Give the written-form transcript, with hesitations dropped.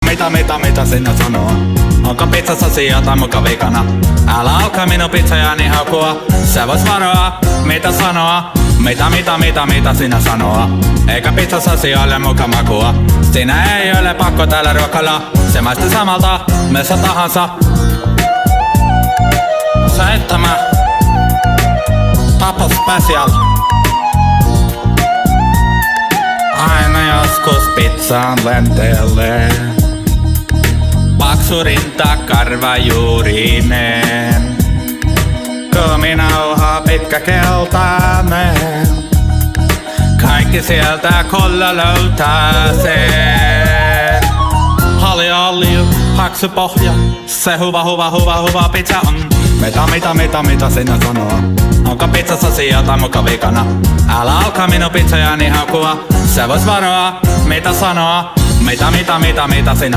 Mitä sinä sanoo? Onko pizzassa sijaa tai muka vikana? Älä alkaa minun pizzojani haukua. Sä vois varoa, mitä sanoa? Mitä sinä sanoo? Eikä pizzassa sijalle muka makua. Siinä ei ole pakko täällä ruokalla. Se maistuu samalta, missä tahansa. 7 Tapas Special. Aina joskus pizzaan lentelee. Paksu rinta karvajuurinen. Kuminauha pitkä keltainen. Kaikki sieltä kolla löytää-sen. Halli, paksu pohja. Se huva pizza on. Mitä sinä sanoo? Onko pizzassa sijaa tai muka vikana? Älä alkaa minun pizzojani haukua. Sä vois varoa, mitä sanoa? Mitä sinä